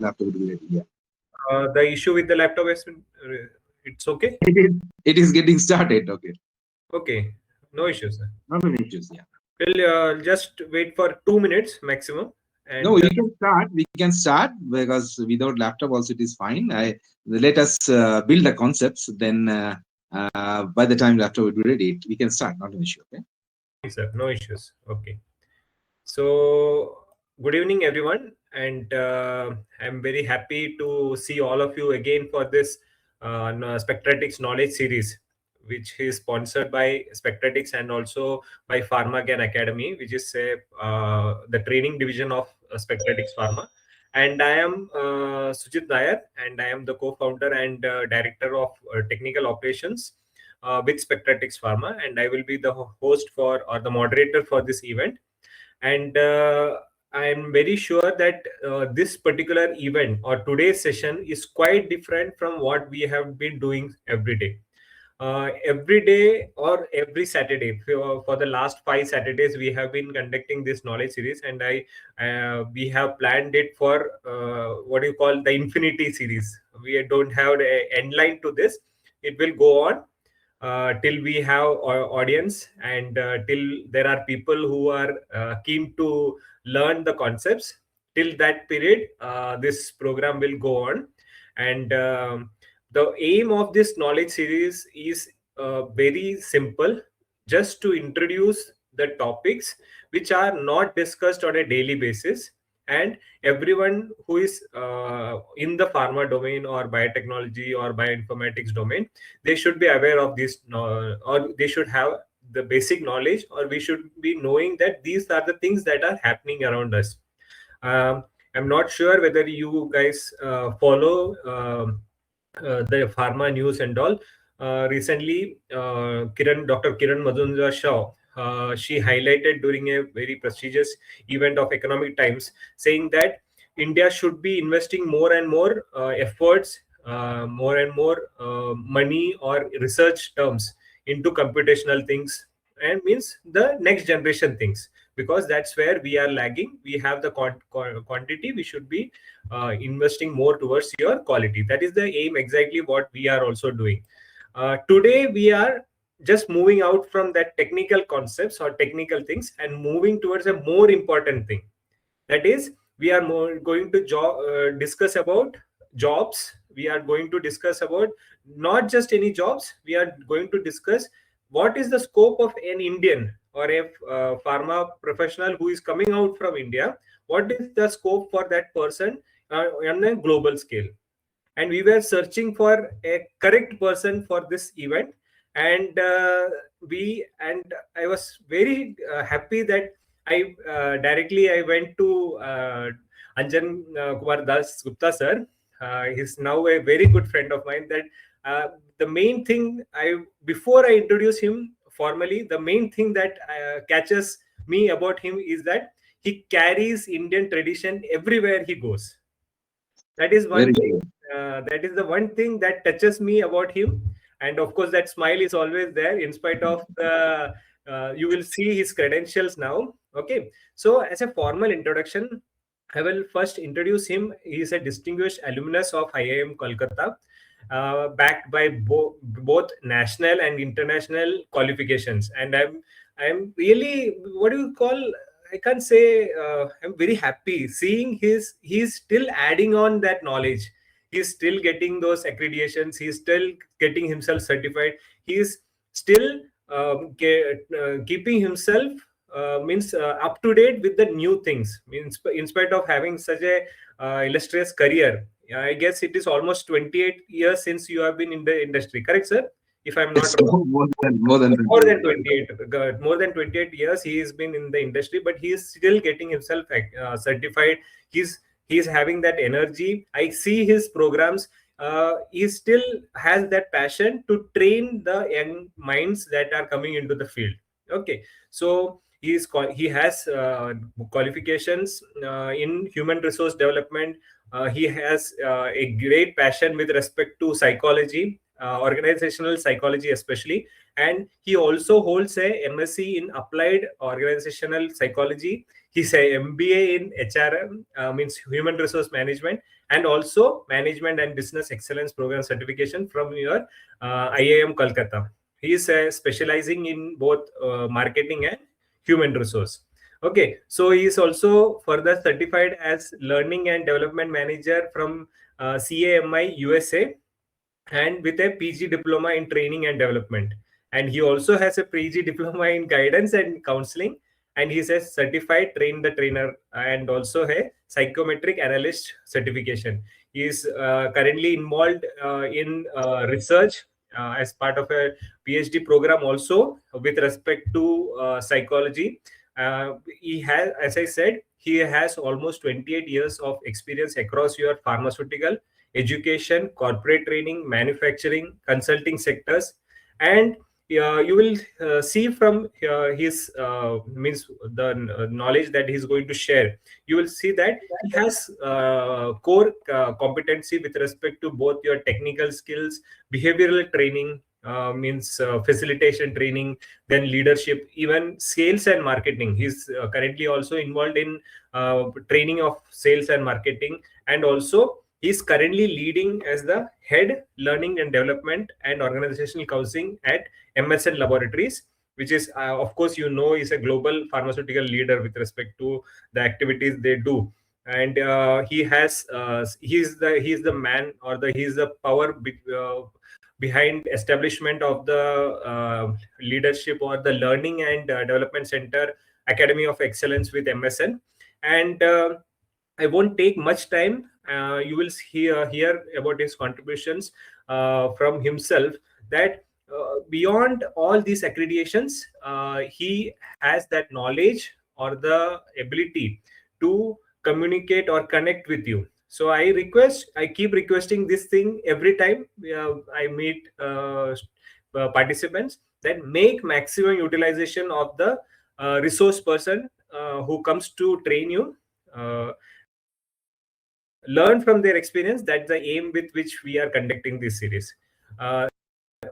laptop would be ready. Yeah. The issue with the laptop is it's okay. It is getting started. Okay. Okay, no issues, sir. Not an issues. Yeah. We'll just wait for 2 minutes maximum, No, and we can start. We can start because without laptop also it is fine. Let us build the concepts. Then by the time laptop will be ready, we can start. Not an issue. Okay. sir, no issues. Okay. So, good evening, everyone, and I'm very happy to see all of you again for this Spectratix Knowledge Series, which is sponsored by Spectratix and also by PharmaGyan Academy, which is the training division of Spectratix Pharma. And I am Sujit Nair, and I am the co-founder and director of technical operations with Spectratix Pharma, and I will be the host for or the moderator for this event. And I'm very sure that this particular event or today's session is quite different from what we have been doing every day. Every day or every Saturday for the last 5 Saturdays, we have been conducting this knowledge series, and we have planned it for what you call the infinity series. We don't have an end line to this. It will go on till we have our audience and till there are people who are keen to learn the concepts. Till that period, this program will go on. And the aim of this knowledge series is very simple, just to introduce the topics which are not discussed on a daily basis, and everyone who is in the pharma domain or biotechnology or bioinformatics domain, they should be aware of this, or they should have the basic knowledge, or we should be knowing that these are the things that are happening around us. I'm not sure whether you guys follow the pharma news and all. Recently, Dr. Kiran Mazumdar Shaw, she highlighted during a very prestigious event of Economic Times, saying that India should be investing more and more efforts, more and more money or research terms into computational things, and means the next generation things, because that's where we are lagging. We have the quantity, we should be investing more towards your quality. That is the aim, exactly what we are also doing. Today we are just moving out from that technical concepts or technical things and moving towards a more important thing. That is, we are more going to discuss about jobs. We are going to discuss about not just any jobs. We are going to discuss what is the scope of an Indian or a pharma professional who is coming out from India. What is the scope for that person on a global scale? And we were searching for a correct person for this event, and I was very happy that I went to Anjan Kumar Dasgupta sir. He's now a very good friend of mine. That the main thing, before I introduce him formally, the main thing that catches me about him is that he carries Indian tradition everywhere he goes. That is one thing. That is the one thing that touches me about him. And of course, that smile is always there, in spite of the. You will see his credentials now. Okay. So, as a formal introduction, I will first introduce him. He is a distinguished alumnus of IIM Calcutta, backed by both national and international qualifications. And I'm really, what do you call? I can't say I'm very happy seeing he's still adding on that knowledge. He's still getting those accreditations. He's still getting himself certified. He's still keeping himself means up to date with the new things. Means in spite of having such a illustrious career, I guess it is almost 28 years since you have been in the industry. Correct, sir? If I'm not wrong. More than 28. More than 28 years he has been in the industry, but he is still getting himself certified. He's having that energy. I see his programs. He still has that passion to train the young minds that are coming into the field. Okay, so he has qualifications in human resource development. He has a great passion with respect to psychology, organizational psychology especially, and he also holds a MSc in applied organizational psychology. He's a MBA in HRM, means Human Resource Management, and also Management and Business Excellence Program certification from your IIM Calcutta. He is specializing in both marketing and human resource. Okay, so he is also further certified as Learning and Development Manager from CAMI USA, and with a PG diploma in training and development. And he also has a PG diploma in guidance and counseling. And he's a certified train the trainer and also a psychometric analyst certification. He is currently involved in research as part of a PhD program also with respect to psychology. He has, as I said, he has almost 28 years of experience across your pharmaceutical, education, corporate training, manufacturing, consulting sectors. And you will see from his means the knowledge that he's going to share, you will see that he has core competency with respect to both your technical skills, behavioral training, means facilitation training, then leadership, even sales and marketing. He's currently also involved in training of sales and marketing, and also he's currently leading as the head learning and development and organizational counseling at MSN Laboratories, which is, of course, is a global pharmaceutical leader with respect to the activities they do. And he's the man, or he's the power behind establishment of the leadership or the Learning and Development Center Academy of Excellence with MSN. And I won't take much time. You will hear about his contributions from himself, that beyond all these accreditations, he has that knowledge or the ability to communicate or connect with you. So I keep requesting this thing every time I meet participants, that make maximum utilization of the resource person who comes to train you. Learn from their experience. That's the aim with which we are conducting this series.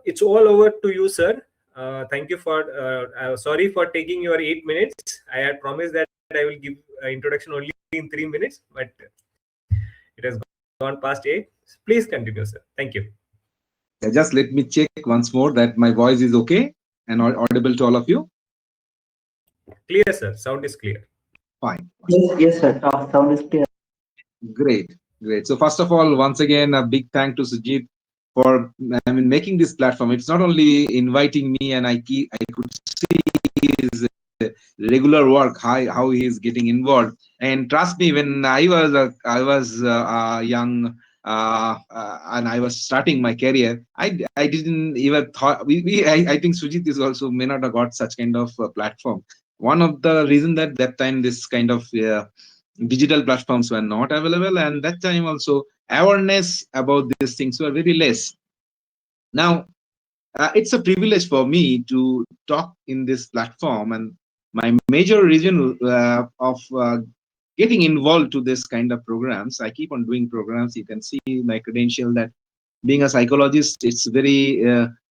It's all over to you, sir. Thank you for sorry for taking your 8 minutes. I had promised that I will give introduction only in 3 minutes, but it has gone past 8. Please continue, sir. Thank you. Just let me check once more that my voice is okay and audible to all of you. Clear, sir. Sound is clear. Fine. Yes, sir. Sound is clear. Great. So first of all, once again, a big thank to Sujit for making this platform. It's not only inviting me, and I could see his regular work, how he is getting involved. And trust me, when I was young and I was starting my career, I didn't even thought I think Sujit is also may not have got such kind of platform. One of the reason that time this kind of digital platforms were not available, and that time also awareness about these things were very less. Now it's a privilege for me to talk in this platform, and my major reason of getting involved to this kind of programs, I keep on doing programs. You can see my credential that being a psychologist, it's very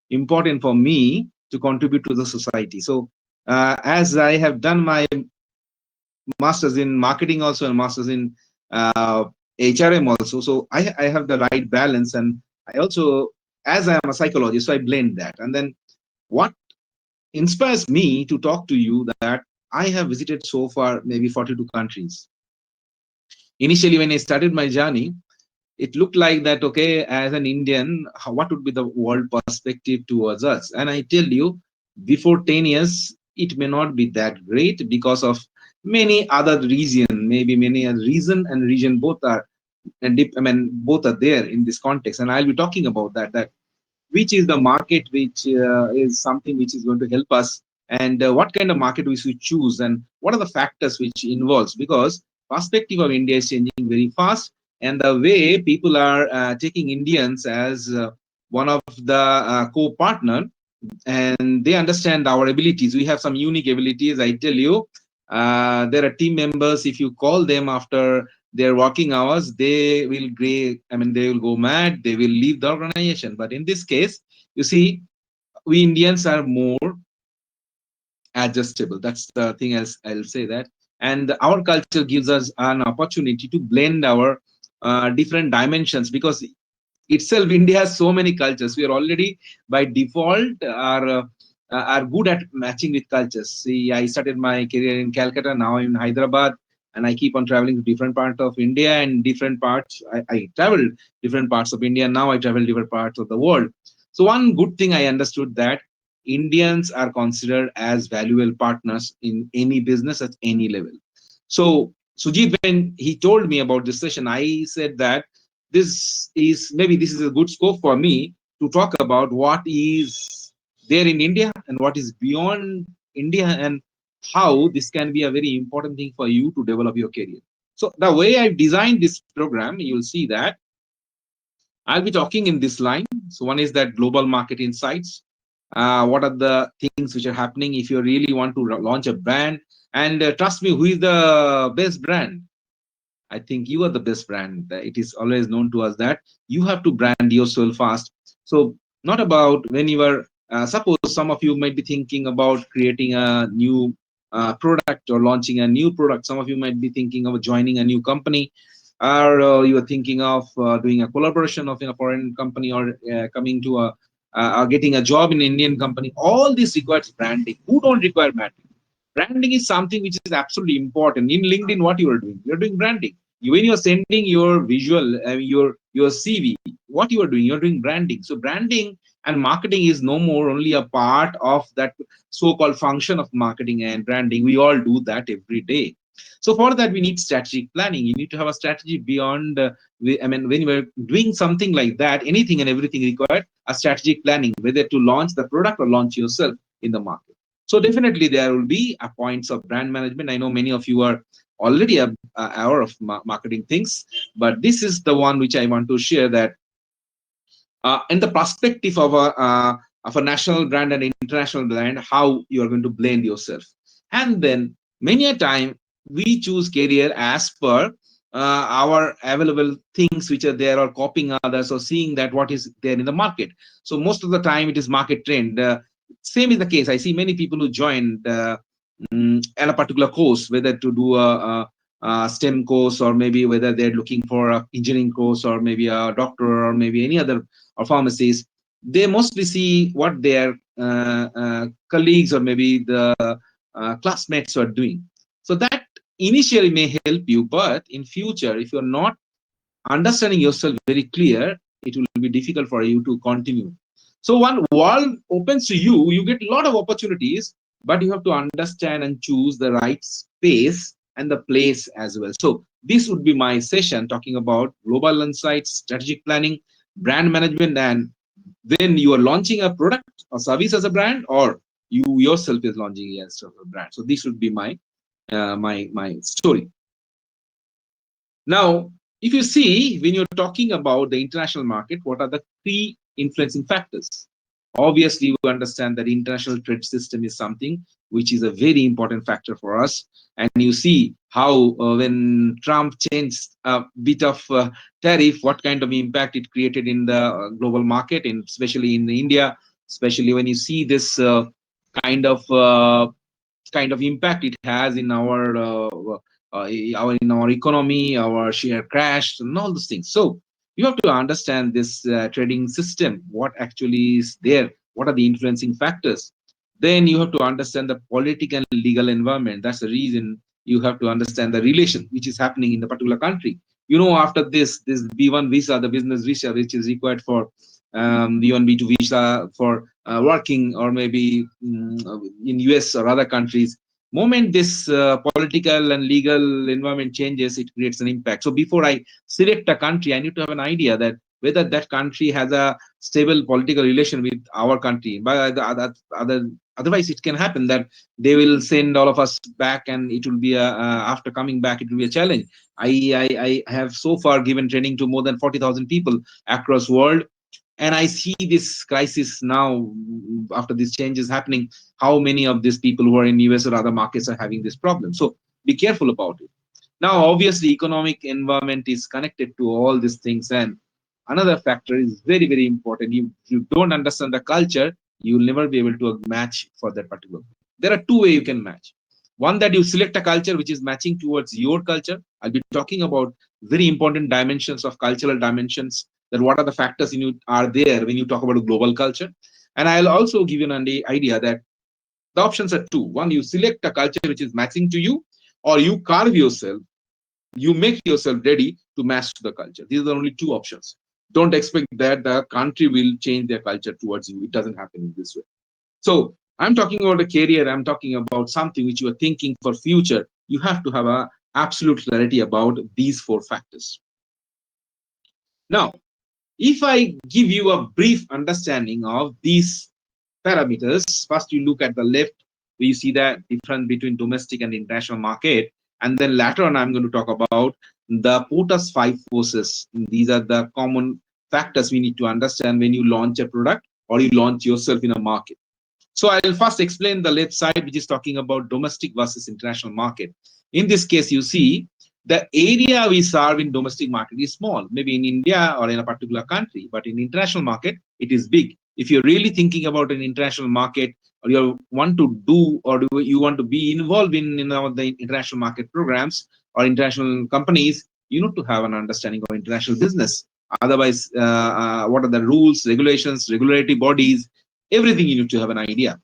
important for me to contribute to the society. So as I have done my masters in marketing also, and masters in HRM also, so I have the right balance. And I also, as I am a psychologist, so I blend that. And then what inspires me to talk to you, that I have visited so far maybe 42 countries. Initially, when I started my journey, it looked like that, okay, as an Indian, what would be the world perspective towards us? And I tell you, before 10 years, it may not be that great because of many other reason, maybe many a reason and region both are, and both are there in this context. And I'll be talking about that which is the market which is something which is going to help us, and what kind of market we should choose, and what are the factors which involves, because perspective of India is changing very fast, and the way people are taking Indians as one of the co-partner, and they understand our abilities. We have some unique abilities. I tell you, there are team members, if you call them after their working hours, they will they will go mad, they will leave the organization. But in this case, you see, we Indians are more adjustable. That's the thing. I'll say that and our culture gives us an opportunity to blend our different dimensions, because itself India has so many cultures. We are already by default are good at matching with cultures. See, I started my career in Calcutta, now I'm in Hyderabad, and I keep on traveling to different parts of India, and different parts I travel different parts of India. Now I travel different parts of the world. So one good thing I understood, that Indians are considered as valuable partners in any business at any level. So Sujit, when he told me about this session, I said that this is a good scope for me to talk about what is there in India and what is beyond India, and how this can be a very important thing for you to develop your career. So the way I've designed this program, you'll see that I'll be talking in this line. So one is that global market insights. What are the things which are happening if you really want to launch a brand? And trust me, who is the best brand? I think you are the best brand. It is always known to us that you have to brand yourself fast. So not about when you are, suppose some of you might be thinking about creating a new product or launching a new product. Some of you might be thinking of joining a new company, or you are thinking of doing a collaboration of a foreign company, or coming to a getting a job in an Indian company. All this requires branding. Who don't require branding? Branding is something which is absolutely important. In LinkedIn, what you are doing? You're doing branding. When you're sending your visual, your CV, what you are doing? You're doing branding. So branding and marketing is no more only a part of that so-called function of marketing and branding. We all do that every day. So for that, we need strategic planning. You need to have a strategy beyond. When you are doing something like that, anything and everything required a strategic planning, whether to launch the product or launch yourself in the market. So definitely there will be a points of brand management. I know many of you are already aware of marketing things, but this is the one which I want to share, that in the perspective of a national brand and international brand, how you are going to blend yourself. And then many a time we choose career as per our available things which are there, or copying others, or seeing that what is there in the market. So most of the time it is market trend. Same is the case. I see many people who joined at a particular course, whether to do a STEM course, or maybe whether they're looking for a engineering course, or maybe a doctor, or maybe any other, or pharmacies. They mostly see what their colleagues or maybe the classmates are doing. So that initially may help you, but in future, if you're not understanding yourself very clear, it will be difficult for you to continue. So one wall opens to you, you get a lot of opportunities, but you have to understand and choose the right space and the place as well. So this would be my session talking about global insights, strategic planning, brand management, and when you are launching a product or service as a brand, or you yourself is launching as a brand. So this would be my my story. Now, if you see, when you're talking about the international market, what are the key influencing factors? Obviously, you understand that international trade system is something which is a very important factor for us. And you see how when Trump changed a bit of tariff, what kind of impact it created in the global market, and especially in India, especially when you see this kind of uh, kind of impact it has in our economy, our share crashed, and all those things. So you have to understand this trading system, what actually is there, what are the influencing factors. Then you have to understand the political and legal environment. That's the reason you have to understand the relation which is happening in the particular country. After this B1 visa, the business visa, which is required for B1 B2 visa for working, or maybe in US or other countries. Moment this political and legal environment changes, it creates an impact. So before I select a country, I need to have an idea that whether that country has a stable political relation with our country. But otherwise, it can happen that they will send all of us back, and it will be after coming back, it will be a challenge. I have so far given training to more than 40,000 people across world, and I see this crisis now after these changes happening, how many of these people who are in US or other markets are having this problem. So be careful about it. Now, obviously, economic environment is connected to all these things, and another factor is very, very important. If you don't understand the culture, you will never be able to match for that particular. There are two ways you can match. One, that you select a culture which is matching towards your culture. I'll be talking about very important dimensions of cultural dimensions, that what are the factors are there when you talk about a global culture. And I'll also give you an idea that the options are two. One, you select a culture which is matching to you, or you carve yourself, you make yourself ready to match to the culture. These are the only two options. Don't expect that the country will change their culture towards you. It doesn't happen in this way. So I'm talking about a career. I'm talking about something which you are thinking for future. You have to have a absolute clarity about these four factors. Now, if I give you a brief understanding of these parameters, first you look at the left, where you see the difference between domestic and international market. And then later on, I'm going to talk about the POTUS 5 forces. These are the common factors we need to understand when you launch a product or you launch yourself in a market. So I'll first explain the left side, which is talking about domestic versus international market. In this case, you see the area we serve in domestic market is small, maybe in India or in a particular country, but in international market, it is big. If you're really thinking about an international market, or you want to do, or do you want to be involved in the international market programs or international companies, you need to have an understanding of international business. Otherwise, what are the rules, regulations, regulatory bodies, everything you need to have an idea.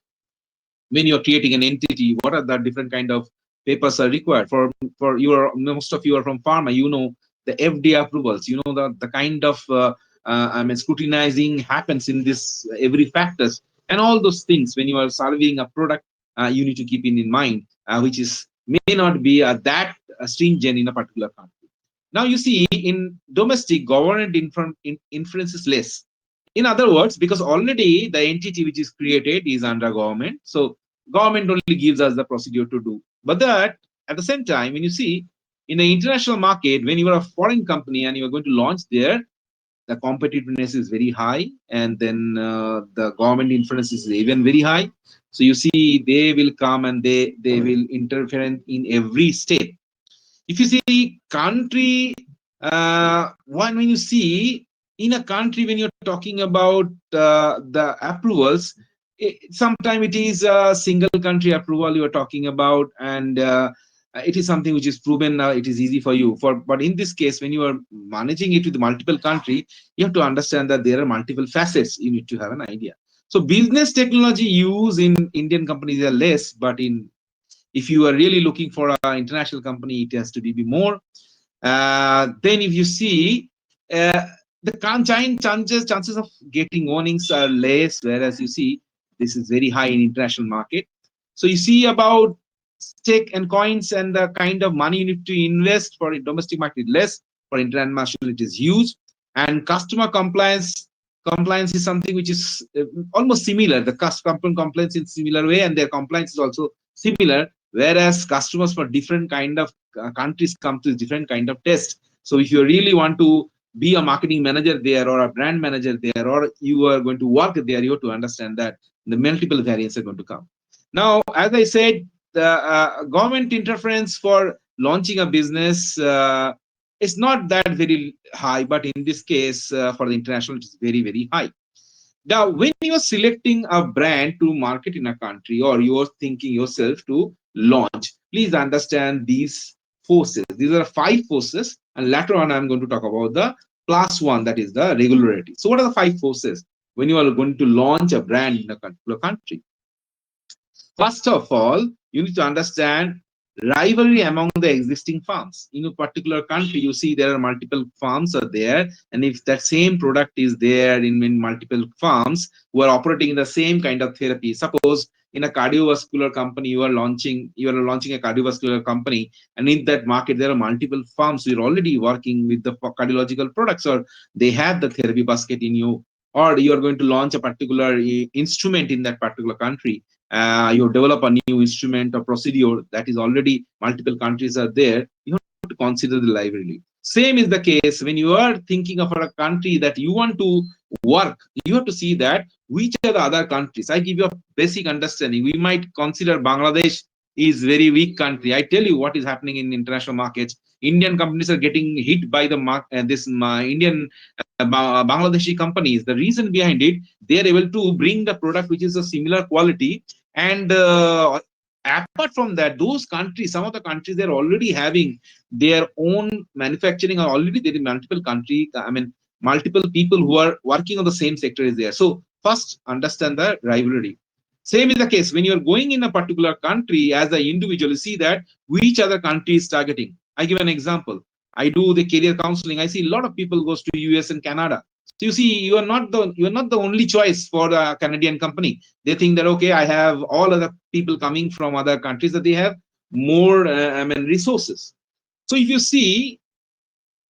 When you're creating an entity, what are the different kind of papers are required for your, most of you are from pharma, you know the FDA approvals, you know the kind of scrutinizing happens in this every factors, and all those things when you are serving a product, you need to keep in mind, which is may not be that stringent in a particular country. Now you see in domestic, government influence is less. In other words, because already the entity which is created is under government, so government only gives us the procedure to do. But that at the same time, when you see in the international market, when you are a foreign company and you are going to launch there, the competitiveness is very high, and then the government influence is even very high. So you see, they will come and they will interfere in every step. If you see country, when you see in a country, when you're talking about the approvals, sometimes it is a single country approval you are talking about, and it is something which is proven. It is easy for you. But in this case, when you are managing it with multiple country, you have to understand that there are multiple facets. You need to have an idea. So business technology use in Indian companies are less, but if you are really looking for an international company, it has to be more. Then if you see the chances of getting warnings are less, whereas you see this is very high in international market. So you see about stake and coins and the kind of money you need to invest for domestic market less, for international it is huge. And customer compliance is something which is almost similar. The customer compliance in similar way, and their compliance is also similar, whereas customers for different kind of countries come to different kind of test. So if you really want to be a marketing manager there or a brand manager there, or you are going to work there, you have to understand that the multiple variants are going to come. Now, as I said, the government interference for launching a business is not that very high, but in this case, for the international, it is very, very high. Now, when you are selecting a brand to market in a country, or you are thinking yourself to launch, please understand these forces. These are 5 forces, and later on, I'm going to talk about the plus one, that is the regularity. So, what are the 5 forces when you are going to launch a brand in a particular country? First of all, you need to understand rivalry among the existing farms. In a particular country, you see there are multiple farms are there, and if that same product is there in multiple farms who are operating in the same kind of therapy, suppose in a cardiovascular company you are launching a cardiovascular company, and in that market there are multiple farms who are already working with the cardiological products, or they have the therapy basket in you, or you are going to launch a particular instrument in that particular country. You develop a new instrument or procedure that is already multiple countries are there, you have to consider the library. Same is the case when you are thinking of a country that you want to work, you have to see that which are the other countries. I give you a basic understanding. We might consider Bangladesh is very weak country. I tell you what is happening in international markets. Indian companies are getting hit by the Indian Bangladeshi companies. The reason behind it, they are able to bring the product which is a similar quality, and Apart from that, those countries, some of the countries, they're already having their own manufacturing, or already there is multiple country, multiple people who are working on the same sector is there. So first understand the rivalry. Same is the case when you're going in a particular country as an individual, you see that which other country is targeting. I give an example. I do the career counseling. I see a lot of people goes to US and Canada. So you see, you are not the only choice for a Canadian company. They think that, okay, I have all other people coming from other countries, that they have more resources. So if you see,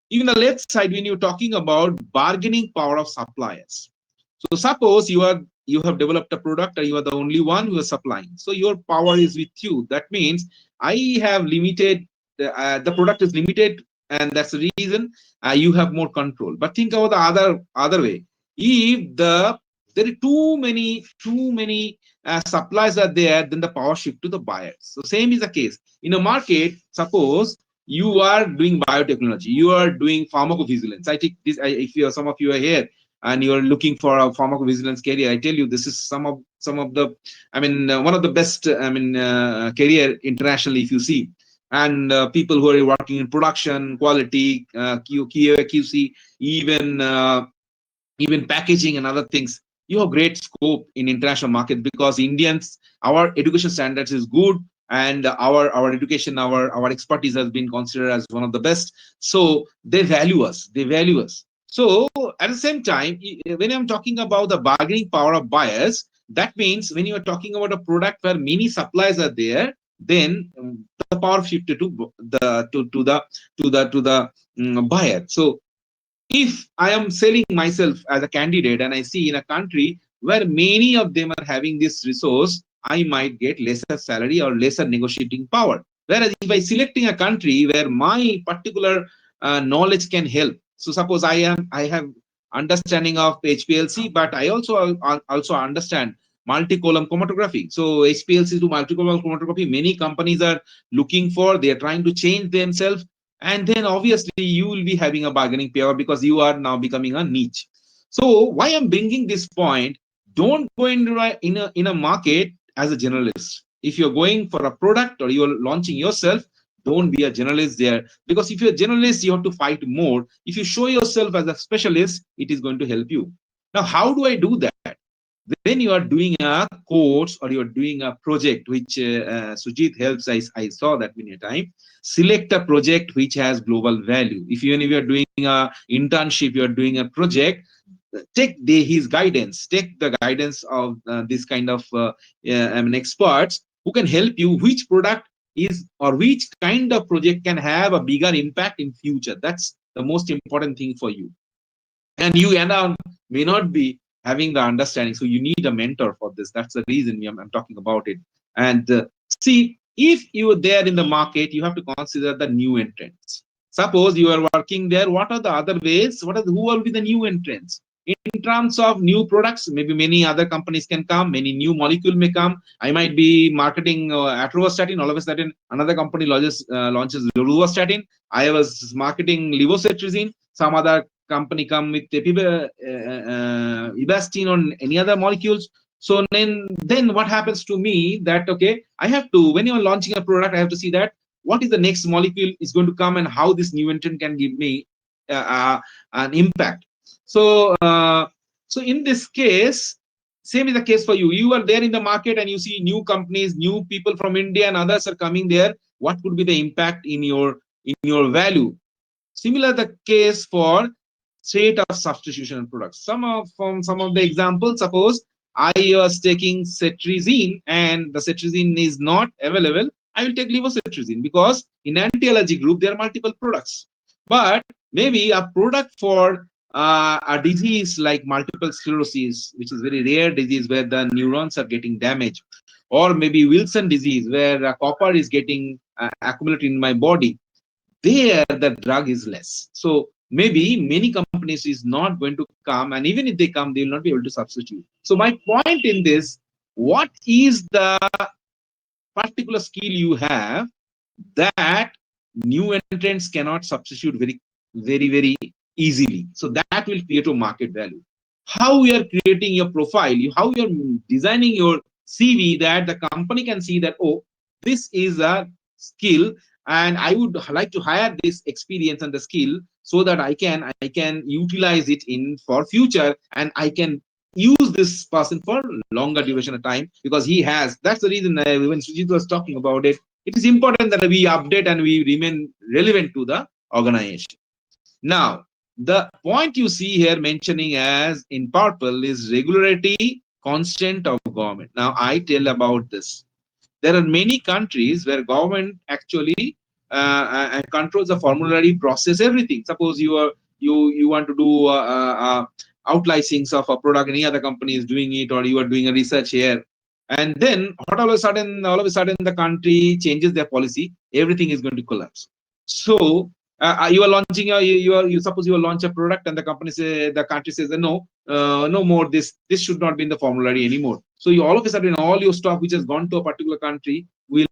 even the left side, when you're talking about bargaining power of suppliers, so suppose you have developed a product and you are the only one who is supplying, so your power is with you. That means I have limited, the product is limited, and that's the reason you have more control. But think about the other way. If there are too many supplies are there, then the power shift to the buyers. So same is the case in a market. Suppose you are doing biotechnology, you are doing pharmacovigilance. I take this, if you are, some of you are here and you are looking for a pharmacovigilance career, I tell you, this is some of the, one of the best, career internationally, if you see. And people who are working in production, quality, QC, even packaging and other things, you have great scope in international market, because Indians, our education standards is good, and our education, our expertise has been considered as one of the best. So they value us. So at the same time, when I'm talking about the bargaining power of buyers, that means when you are talking about a product where many suppliers are there, then the power shifted to the buyer. So if I am selling myself as a candidate and I see in a country where many of them are having this resource, I might get lesser salary or lesser negotiating power. Whereas if I selecting a country where my particular knowledge can help, so suppose I have understanding of HPLC, but I also understand multi-column chromatography. So HPLC to multi-column chromatography, many companies are looking for, they are trying to change themselves, and then obviously you will be having a bargaining power, because you are now becoming a niche. So why I'm bringing this point, don't go in a market as a generalist. If you're going for a product or you're launching yourself, don't be a generalist there, because if you're a generalist, you have to fight more. If you show yourself as a specialist, it is going to help you. Now, how do I do that? When you are doing a course or you're doing a project, which Sujit helps, I saw that many a time. Select a project which has global value. If even if you're doing a internship, you're doing a project, take his guidance, take the guidance of this kind of experts who can help you, which product is, or which kind of project can have a bigger impact in future. That's the most important thing for you. And you may not be having the understanding, so you need a mentor for this. That's the reason I'm talking about it. And see, if you are there in the market, you have to consider the new entrants. Suppose you are working there, what are the other ways, who will be the new entrants in terms of new products? Maybe many other companies can come, many new molecule may come. I might be marketing atorvastatin, all of a sudden another company launches rosuvastatin. I was marketing levocetirizine, some other company come with Ibastine or any other molecules. So then what happens to me, that okay, I have to, when you're launching a product, I have to see that what is the next molecule is going to come and how this new entrant can give me an impact. So so in this case, same is the case for you. You are there in the market and you see new companies, new people from India and others are coming there. What could be the impact in your value? Similar the case for state of substitution products. From some of the examples, suppose I was taking cetirizine and the cetirizine is not available, I will take levocetirizine, because in anti-allergy group there are multiple products. But maybe a product for a disease like multiple sclerosis, which is very rare disease where the neurons are getting damaged, or maybe Wilson disease where copper is getting accumulated in my body, there the drug is less. So maybe many companies is not going to come, and even if they come, they will not be able to substitute. So my point in this, what is the particular skill you have that new entrants cannot substitute very easily? So that will create a market value. How we are creating your profile, how you are designing your CV, that the company can see that, oh, this is a skill, and I would like to hire this experience and the skill so that I can utilize it in for future, and I can use this person for longer duration of time, because he has. That's the reason when Sujit was talking about it, it is important that we update and we remain relevant to the organization. Now, the point you see here mentioning as in purple is regularity constant of government. Now, I tell about this. There are many countries where government actually controls the formulary process, everything. Suppose you want to do out licensing of a product, any other company is doing it, or you are doing a research here, and then all of a sudden the country changes their policy, everything is going to collapse. So you are launching you suppose you launch a product, and the country says no, no more, this should not be in the formulary anymore. So you all of a sudden all your stock which has gone to a particular country will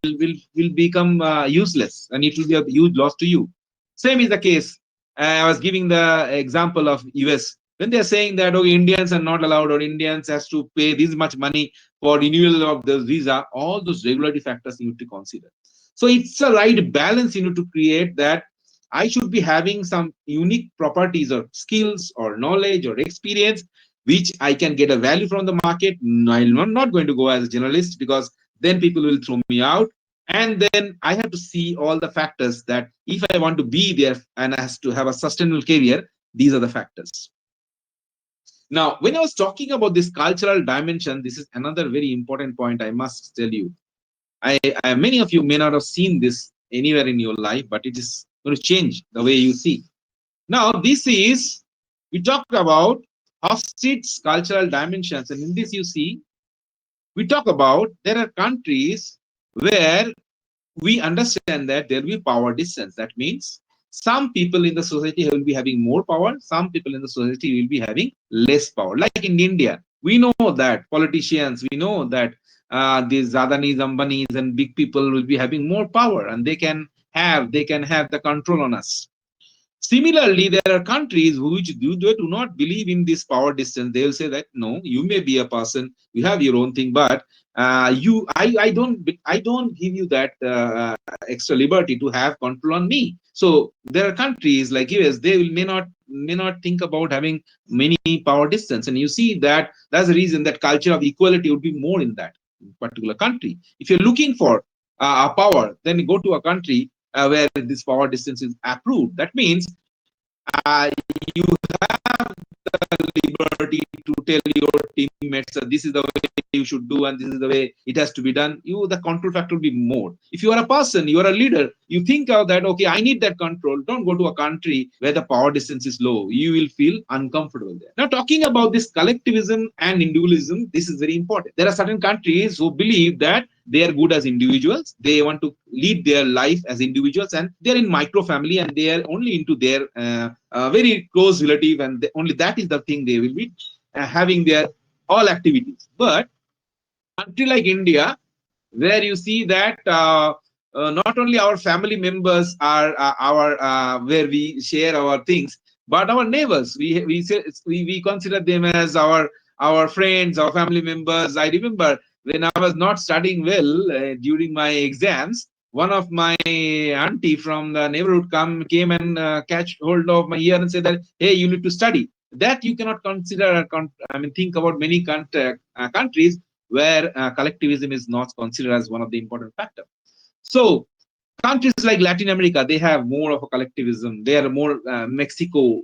become useless, and it will be a huge loss to you. Same is the case. I was giving the example of US, when they are saying that, oh, Indians are not allowed, or Indians has to pay this much money for renewal of the visa. All those regulatory factors you need to consider. So it's a right balance you need to create, that I should be having some unique properties or skills or knowledge or experience which I can get a value from the market. I'm not going to go as a generalist, because then people will throw me out. And then I have to see all the factors, that if I want to be there and has to have a sustainable career, these are the factors. Now, when I was talking about this cultural dimension, this is another very important point I must tell you. Many of you may not have seen this anywhere in your life, but it is going to change the way you see. Now, this is, we talked about Hofstede's cultural dimensions, and in this you see, we talk about there are countries where we understand that there will be power distance. That means some people in the society will be having more power, some people in the society will be having less power. Like in India, we know that politicians, we know that these Adanis, Ambanis, and big people will be having more power, and they can have the control on us. Similarly, there are countries which do not believe in this power distance. They will say that no, you may be a person, you have your own thing, but I don't give you that extra liberty to have control on me. So there are countries like US, they may not think about having many power distance, and you see that that's the reason that culture of equality would be more in that particular country. If you're looking for a power, then you go to a country where this power distance is approved. That means you have the liberty to tell your teammates that this is the way you should do and this is the way it has to be done. The control factor will be more. If you are a person, you are a leader, you think of that, okay, I need that control. Don't go to a country where the power distance is low. You will feel uncomfortable there. Now, talking about this collectivism and individualism, this is very important. There are certain countries who believe that they are good as individuals, they want to lead their life as individuals, and they're in micro family, and they are only into their very close relative, and only that is the thing they will be having their all activities. But country like India, where you see that not only our family members are our where we share our things, but our neighbors, we consider them as our friends, our family members. I remember when I was not studying well during my exams, one of my auntie from the neighborhood came and catch hold of my ear and said that, hey, you need to study. That you cannot consider. Think about many countries where collectivism is not considered as one of the important factors. So countries like Latin America, they have more of a collectivism. They are more Mexico.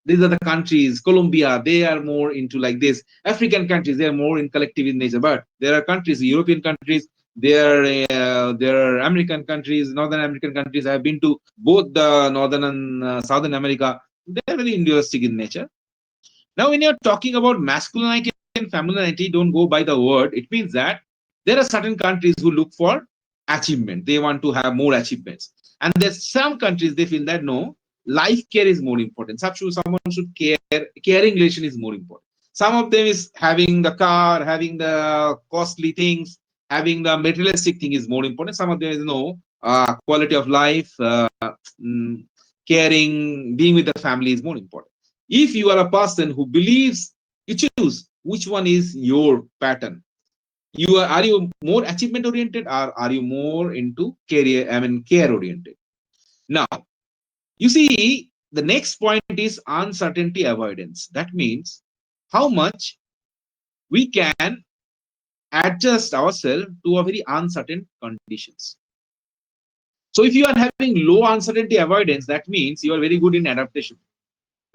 These are the countries. Colombia, they are more into like this. African countries, they are more in collective in nature. But there are countries, European countries, there are American countries, Northern American countries. I have been to both the Northern and Southern America. They are very individualistic in nature. Now, when you're talking about masculinity and femininity, don't go by the word. It means that there are certain countries who look for achievement. They want to have more achievements. And there's some countries, they feel that no, life care is more important. Someone should care. Caring relation is more important. Some of them is having the car, having the costly things, having the materialistic thing is more important. Some of them is no, quality of life, caring, being with the family is more important. If you are a person who believes, you choose which one is your pattern. Are you more achievement oriented, or are you more into career, care oriented? Now, you see, the next point is uncertainty avoidance. That means how much we can adjust ourselves to a very uncertain conditions. So if you are having low uncertainty avoidance, that means you are very good in adaptation.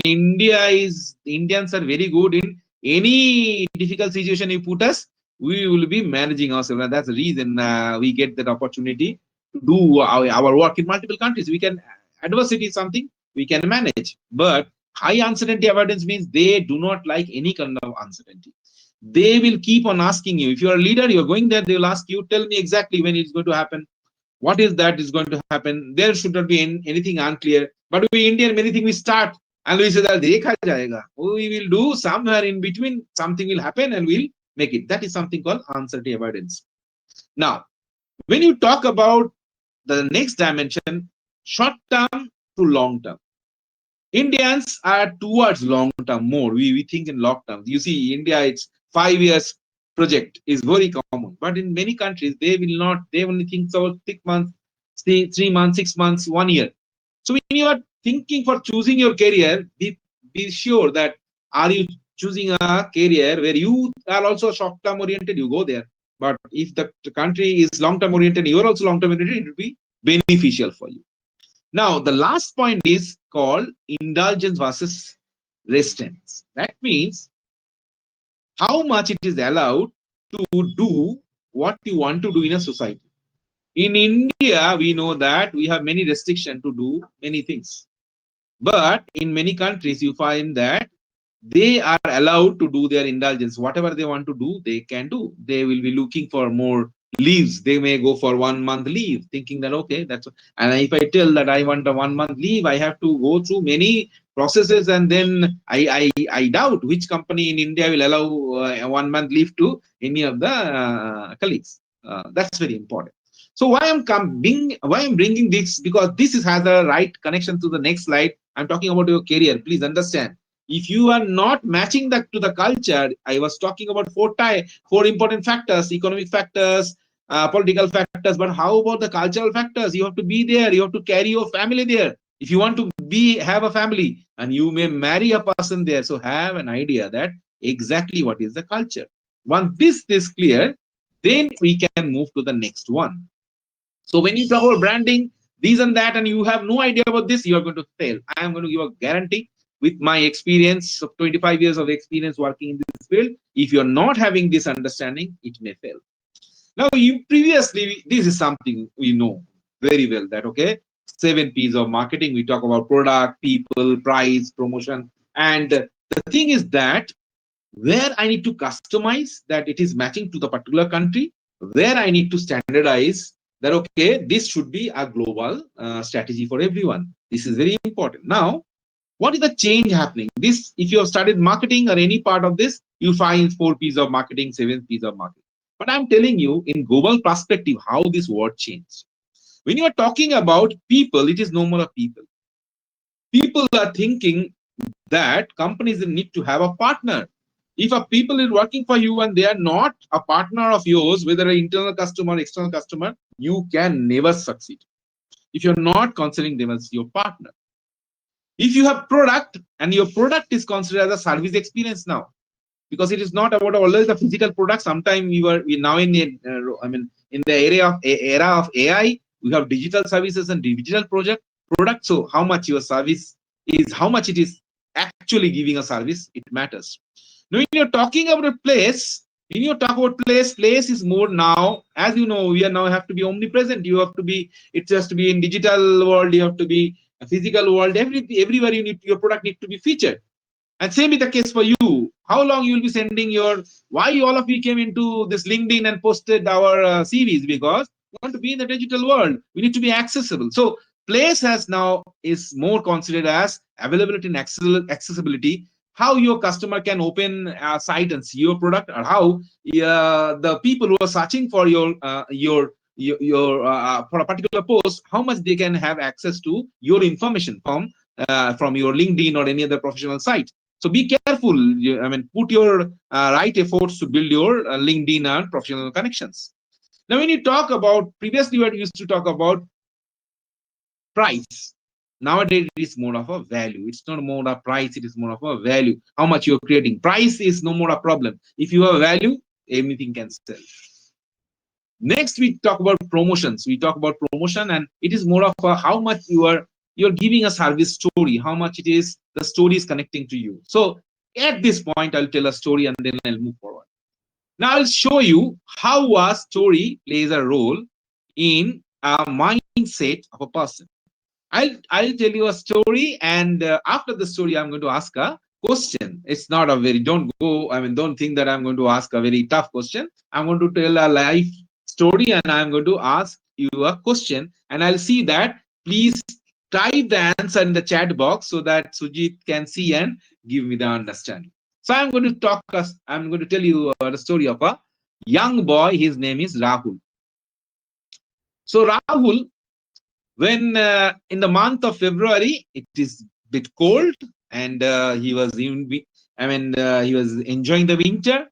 Indians are very good in any difficult situation you put us, we will be managing ourselves, and that's the reason we get that opportunity to do our work in multiple countries. We can adversity is something we can manage, but high uncertainty avoidance means they do not like any kind of uncertainty. They will keep on asking you. If you are a leader, you're going there, they will ask you, tell me exactly when it's going to happen. What is that is going to happen? There should not be anything unclear. But we Indian, many things we start and we say that dekha jayega. We will do somewhere in between, something will happen and we'll make it. That is something called uncertainty avoidance. Now, when you talk about the next dimension, short term to long term, Indians are towards long term more. We think in long term. You see, India, it's 5 years project is very common, but in many countries they will not. They only think about 6 months, 3 months, 6 months, 1 year. So when you are thinking for choosing your career, be sure that are you choosing a career where you are also short term oriented, you go there. But if the country is long term oriented, you are also long term oriented, it will be beneficial for you. Now, the last point is called indulgence versus restraints. That means how much it is allowed to do what you want to do in a society. In India, we know that we have many restrictions to do many things. But in many countries, you find that they are allowed to do their indulgence. Whatever they want to do, they can do. They will be looking for more leaves. They may go for 1 month leave, thinking that, okay, that's, and if I tell that I want a 1 month leave, I have to go through many processes, and then I doubt which company in India will allow a 1 month leave to any of the colleagues. That's very important. So why I'm bringing this, because this has a right connection to the next slide. I'm talking about your career. Please understand, if you are not matching that to the culture, I was talking about four important factors: economic factors, political factors, but how about the cultural factors? You have to be there, you have to carry your family there. If you want to have a family, and you may marry a person there, so have an idea that exactly what is the culture. Once this is clear, then we can move to the next one. So when you talk about branding, these and that, and you have no idea about this, you are going to fail. I am going to give a guarantee with my experience of 25 years of experience working in this field. If you're not having this understanding, it may fail. Now, previously, this is something we know very well, that, okay, 7 P's of marketing. We talk about product, people, price, promotion. And the thing is that where I need to customize that it is matching to the particular country, where I need to standardize that, okay, this should be a global strategy for everyone. This is very important. Now, what is the change happening? This, if you have studied marketing or any part of this, you find 4 P's of marketing, 7 P's of marketing. But I'm telling you in global perspective how this word changed. When you are talking about people, it is no more a people. People are thinking that companies need to have a partner. If a people is working for you and they are not a partner of yours, whether an internal customer or external customer, you can never succeed if you're not considering them as your partner. If you have product and your product is considered as a service experience now, because it is not about always the physical product. Sometimes we now in the in the era of AI, we have digital services and digital product. So how much your service is, how much it is actually giving a service, it matters. Now, when you're talking about a place, when you talk about place is more now, as you know, we are now have to be omnipresent. You have to be, it has to be in digital world, you have to be a physical world, everywhere you need, your product need to be featured. And same is the case for you. How long you will be sending your, why all of you came into this LinkedIn and posted our CVs? Because we want to be in the digital world. We need to be accessible. So place has now is more considered as availability and accessibility. How your customer can open a site and see your product, or how the people who are searching for your for a particular post, how much they can have access to your information from your LinkedIn or any other professional site. So be careful. Put your right efforts to build your LinkedIn and professional connections. Now, when you talk about, previously we used to talk about price. Nowadays, it is more of a value. It's not more of price, it is more of a value. How much you're creating. Price is no more a problem. If you have value, anything can sell. Next, we talk about promotions. We talk about promotion, and it is more of a how much you're giving a service story, how much it is the story is connecting to you. So at this point, I'll tell a story and then I'll move forward. Now I'll show you how a story plays a role in a mindset of a person. I'll tell you a story, and after the story, I'm going to ask a question. It's not a very, don't think that I'm going to ask a very tough question. I'm going to tell a life story, and I'm going to ask you a question, and I'll see that. Please type the answer in the chat box so that Sujit can see and give me the understanding. So I'm going to tell you the story of a young boy. His name is Rahul. So Rahul, when in the month of February, it is a bit cold, and he was enjoying the winter.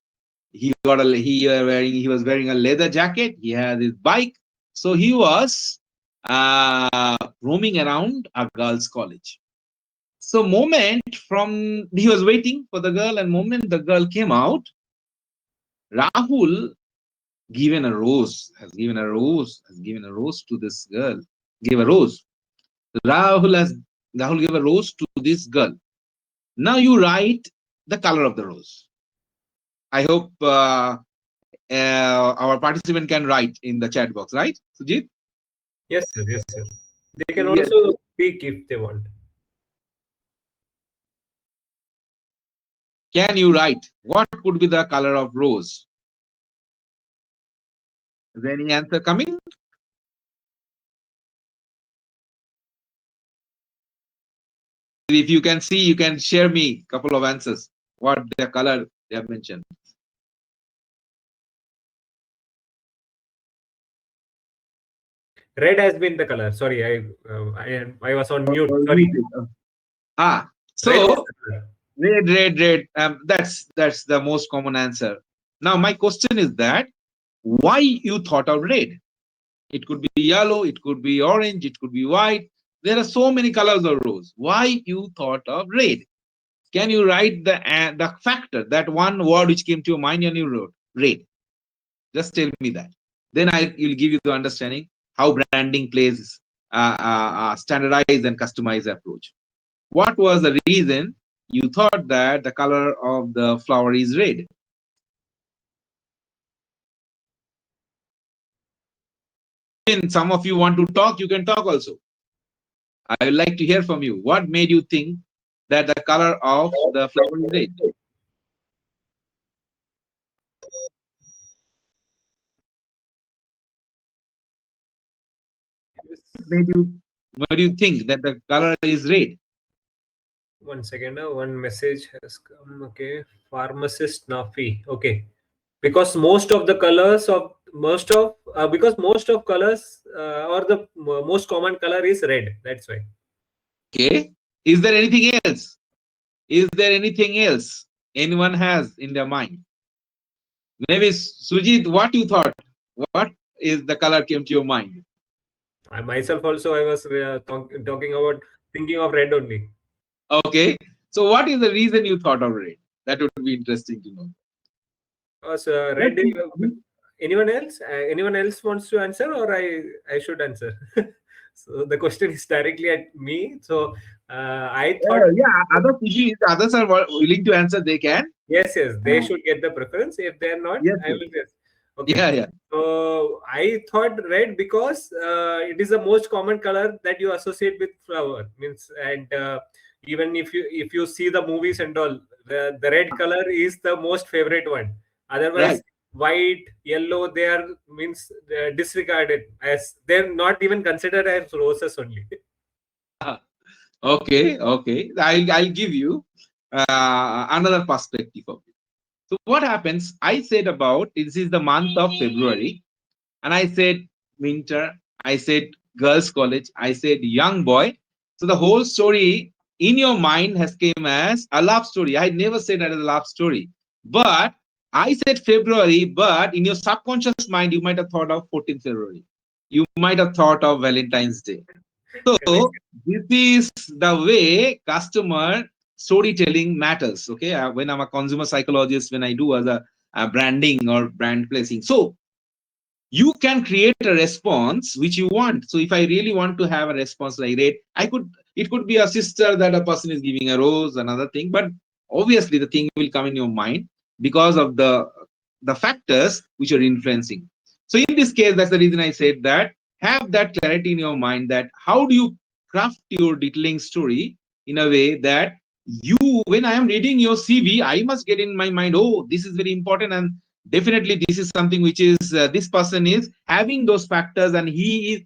He was wearing a leather jacket. He had his bike, so he was roaming around a girls' college. So he was waiting for the girl, and moment the girl came out, Rahul has given a rose to this girl. Gave a rose. Rahul gave a rose to this girl. Now you write the color of the rose. I hope our participant can write in the chat box, right, Sujit? Yes, sir. Yes, sir. They can also speak if they want. Can you write what could be the color of rose? Is there any answer coming? If you can see, you can share me a couple of answers. What the color they have mentioned. Red has been the color. Sorry, I was on mute. Sorry. So red. That's the most common answer. Now my question is that why you thought of red? It could be yellow, it could be orange, it could be white. There are so many colors of rose. Why you thought of red? Can you write the factor, that one word which came to your mind and you wrote red? Just tell me that. Then will give you the understanding how branding plays standardized and customized approach. What was the reason you thought that the color of the flower is red? When some of you want to talk, you can talk also. I would like to hear from you. What made you think that the color of the flower is red? What do you think that the color is red? 1 second. One message has come. Okay, pharmacist Nafi. Okay, because most of colors or the most common color is red. That's why. Okay. Is there anything else? Is there anything else anyone has in their mind? Maybe Sujit, what you thought? What is the color came to your mind? I myself also, I was talking about thinking of red only. Okay. So what is the reason you thought of red? That would be interesting to know. Because red. Anyone else? Anyone else wants to answer, or I should answer? So the question is directly at me. So I thought. Others are willing to answer. They can. Yes, they should get the preference. If they are not, yes, I will guess. Okay. Yeah. So I thought red because it is the most common color that you associate with flower. And even if you see the movies and all, the red color is the most favorite one. Otherwise, white, yellow, they are disregarded, as they're not even considered as roses only. Okay. I'll give you another perspective of it. So what happens? I said about this is the month of February, and I said winter. I said girls' college. I said young boy. So the whole story in your mind has came as a love story. I never said that as a love story, but I said February, but in your subconscious mind, you might have thought of 14th February. You might have thought of Valentine's Day. Correct. So this is the way customer storytelling matters. Okay, when I'm a consumer psychologist, when I do as a branding or brand placing, so you can create a response which you want. So if I really want to have a response like that, it could be a sister that a person is giving a rose, another thing, but obviously the thing will come in your mind because of the factors which are influencing. So in this case, that's the reason I said that have that clarity in your mind, that how do you craft your detailing story in a way that you, when I am reading your CV, I must get in my mind, oh, this is very important, and definitely this is something which is this person is having those factors, and he is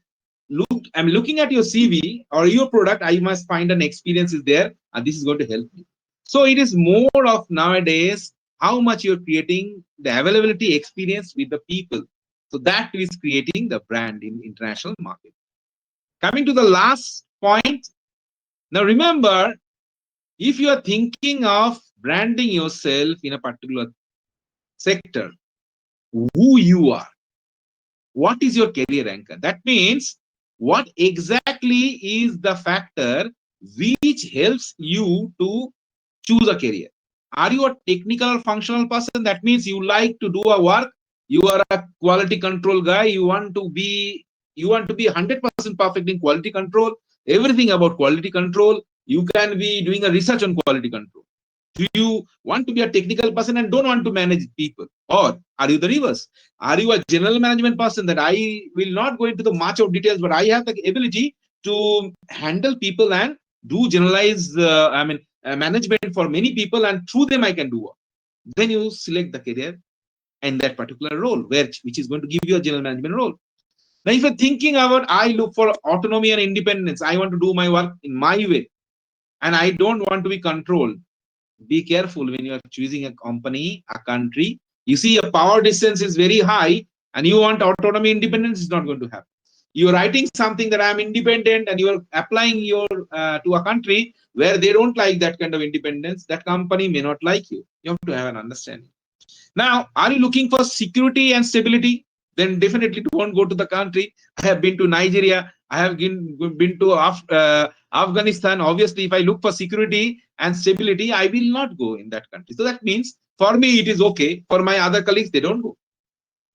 I'm looking at your CV or your product, I must find an experience is there, and this is going to help me. So it is more of nowadays how much you're creating the availability experience with the people. So that is creating the brand in international market. Coming to the last point, now remember, if you are thinking of branding yourself in a particular sector, who you are, what is your career anchor? That means what exactly is the factor which helps you to choose a career? Are you a technical or functional person? That means you like to do a work. You are a quality control guy. You want to be 100% perfect in quality control. Everything about quality control. You can be doing a research on quality control. Do you want to be a technical person and don't want to manage people? Or are you the reverse? Are you a general management person that I will not go into the much of details, but I have the ability to handle people and do generalized, management for many people, and through them I can do work. Then you select the career and that particular role, which is going to give you a general management role. Now, if you're thinking about, I look for autonomy and independence, I want to do my work in my way, and I don't want to be controlled. Be careful when you are choosing a company, a country. You see, a power distance is very high, and you want autonomy, independence is not going to happen. You're writing something that I'm independent, and you're applying your to a country where they don't like that kind of independence. That company may not like you. You have to have an understanding. Now, are you looking for security and stability? Then definitely don't go to the country. I have been to Nigeria. I have been to Afghanistan. Obviously, if I look for security and stability, I will not go in that country. So that means for me, it is okay. For my other colleagues, they don't go.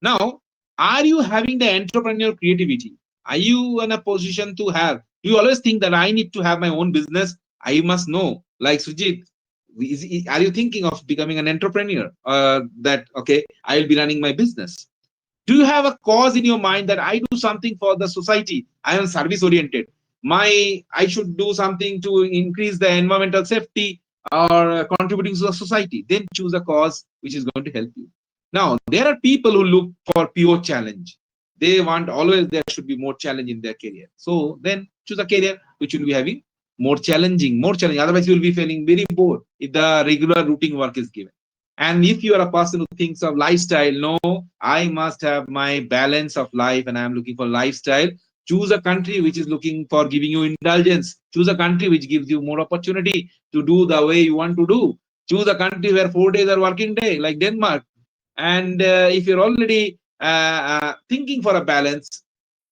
Now, are you having the entrepreneurial creativity? Are you in a position to have? Do you always think that I need to have my own business? I must know. Like Sujit, are you thinking of becoming an entrepreneur? That okay, I will be running my business. Do you have a cause in your mind that I do something for the society? I am service oriented. I should do something to increase the environmental safety or contributing to the society. Then choose a cause which is going to help you. Now, there are people who look for pure challenge. They want always there should be more challenge in their career. So then choose a career which will be having more challenging, more challenging. Otherwise, you will be feeling very bored if the regular routine work is given. And if you are a person who thinks of lifestyle, no, I must have my balance of life and I'm looking for lifestyle. Choose a country which is looking for giving you indulgence. Choose a country which gives you more opportunity to do the way you want to do. Choose a country where 4 days are working day, like Denmark. And if you're already thinking for a balance,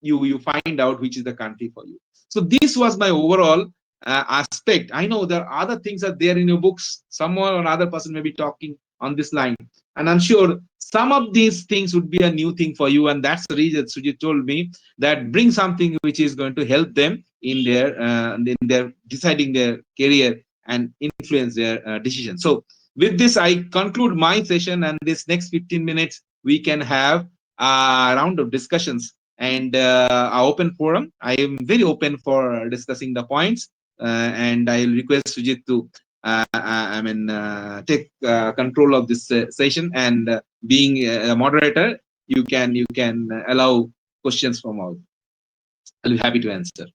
you find out which is the country for you. So this was my overall aspect. I know there are other things are there in your books. Someone or other person may be talking on this line, and I'm sure some of these things would be a new thing for you, and that's the reason Sujit told me that bring something which is going to help them in their deciding their career and influence their decision. So with this, I conclude my session, and this next 15 minutes we can have a round of discussions and an open forum. I am very open for discussing the points, and I will request Sujit to take control of this session, and being a moderator, you can allow questions from all. I'll be happy to answer.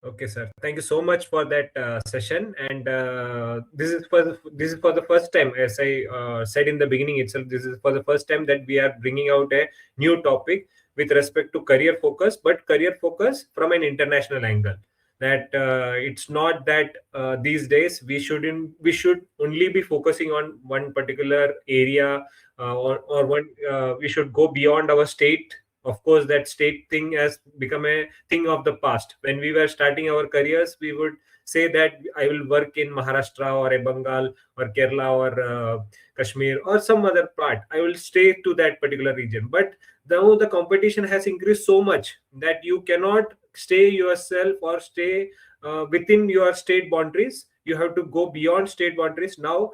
Okay, sir. Thank you so much for that session. And this is for the first time, as I said in the beginning itself. This is for the first time that we are bringing out a new topic with respect to career focus, but career focus from an international angle. that it's not that these days we should only be focusing on one particular area, or one we should go beyond our state. Of course, that state thing has become a thing of the past. When we were starting our careers, we would say that I will work in Maharashtra or a Bengal or Kerala or Kashmir or some other part. I will stay to that particular region. But now the competition has increased so much that you cannot stay yourself or stay within your state boundaries. You have to go beyond state boundaries now.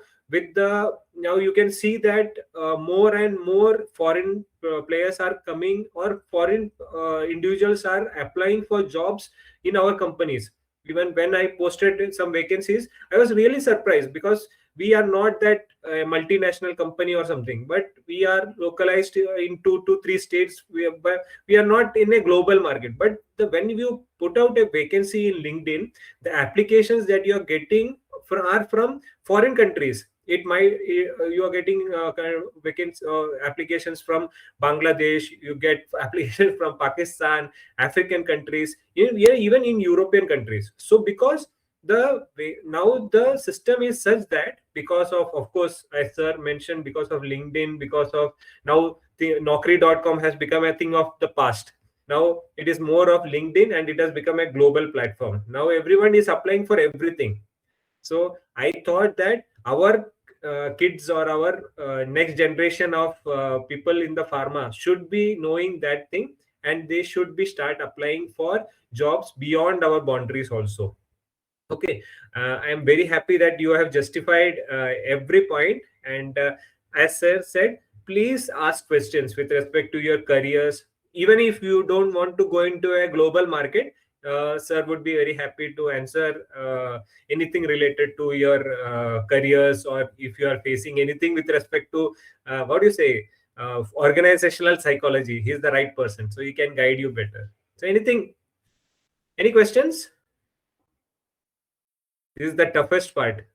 Now you can see that more and more foreign players are coming, or foreign individuals are applying for jobs in our companies. Even when I posted some vacancies, I was really surprised, because we are not that multinational company or something, but we are localized in 2 to 3 states. We are not in a global market. But when you put out a vacancy in LinkedIn, the applications that you are getting are from foreign countries. It might You are getting kind of applications from Bangladesh. You get applications from Pakistan, African countries, even in European countries. So because now the system is such that, because of course, as sir mentioned, because of LinkedIn, because of now the Naukri.com has become a thing of the past. Now it is more of LinkedIn, and it has become a global platform. Now everyone is applying for everything. So I thought that our kids, or our next generation of people in the pharma, should be knowing that thing, and they should be start applying for jobs beyond our boundaries also. Okay, I am very happy that you have justified every point. And as sir said, please ask questions with respect to your careers. Even if you don't want to go into a global market, sir would be very happy to answer anything related to your careers, or if you are facing anything with respect to what do you say, organizational psychology. He is the right person, so he can guide you better. So any questions? This is the toughest part.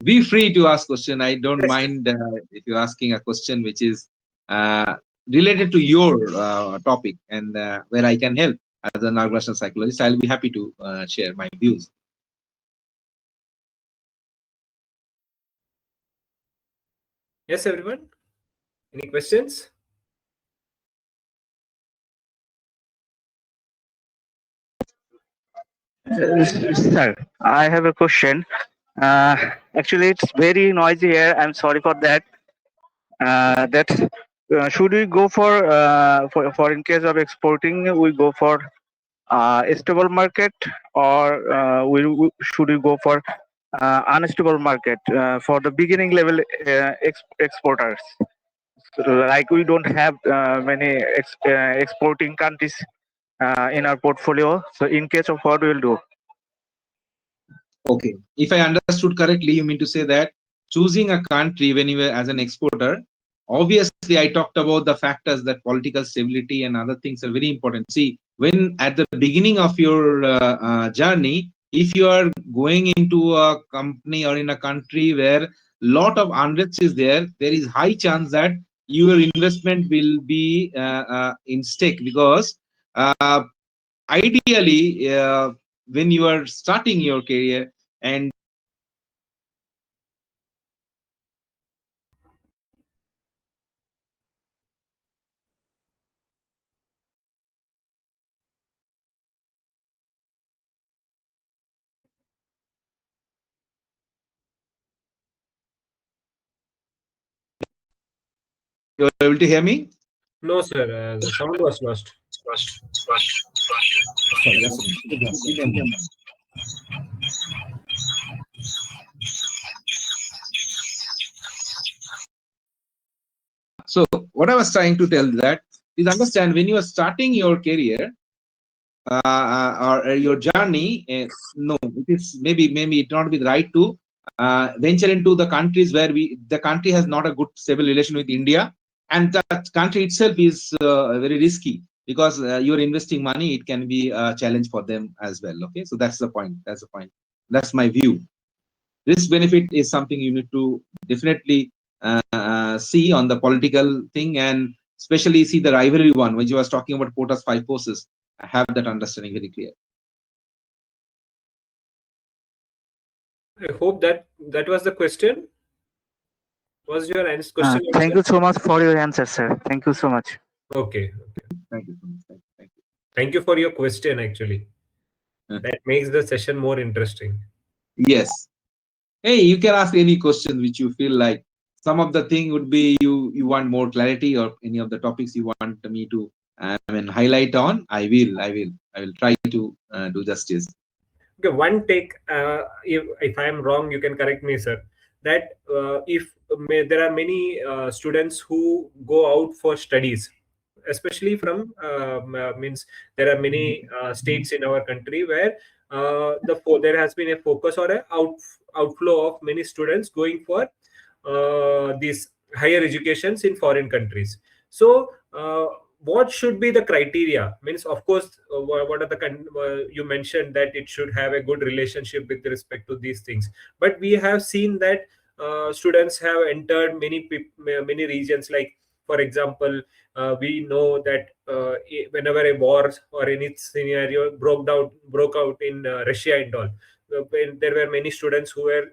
Be free to ask question. I don't mind if you're asking a question which is related to your topic, and where I can help as an organizational psychologist. I'll be happy to share my views. Yes, everyone. Any questions? Sir, I have a question. Actually, it's very noisy here. I'm sorry for that. Should we go for in case of exporting, we go for a stable market, or should we go for unstable market for the beginning level exporters? Like we don't have many exporting countries in our portfolio. So in case of what we'll do. Okay, if I understood correctly, you mean to say that choosing a country when you were as an exporter, obviously I talked about the factors that political stability and other things are very important. See, when at the beginning of your journey, if you are going into a company or in a country where lot of unrest is there is high chance that your investment will be in stake, because ideally when you are starting your career and you're able to hear me? No, sir. The sound was lost. Sorry, just a minute. Give me a moment. So what I was trying to tell that is, understand, when you are starting your career or your journey, no, it is maybe it not be right to venture into the countries where the country has not a good stable relation with India, and that country itself is very risky, because you're investing money, it can be a challenge for them as well. Okay, so that's the point. That's my view. Risk benefit is something you need to definitely see on the political thing, and especially see the rivalry one, when you was talking about quotas, 5 forces. have that understanding very clear. I hope that was the question. Was your question Thank answered? you so much for your answer, sir. Thank you so much. Okay. Thank you so much. Thank you. Thank you for your question, actually. That makes the session more interesting. Yes. Hey, you can ask any question which you feel like. Some of the thing would be you want more clarity, or any of the topics you want me to highlight on. I will try to do justice. Okay, one take. If I am wrong, you can correct me, sir. That if there are many students who go out for studies, especially from means there are many states in our country where there has been a focus or a outflow of many students going for these higher educations in foreign countries. So what should be the criteria? Means, of course, what are the you mentioned that it should have a good relationship with respect to these things, but we have seen that students have entered many regions, like for example, we know that whenever a war or any scenario broke out in Russia and all, when there were many students who were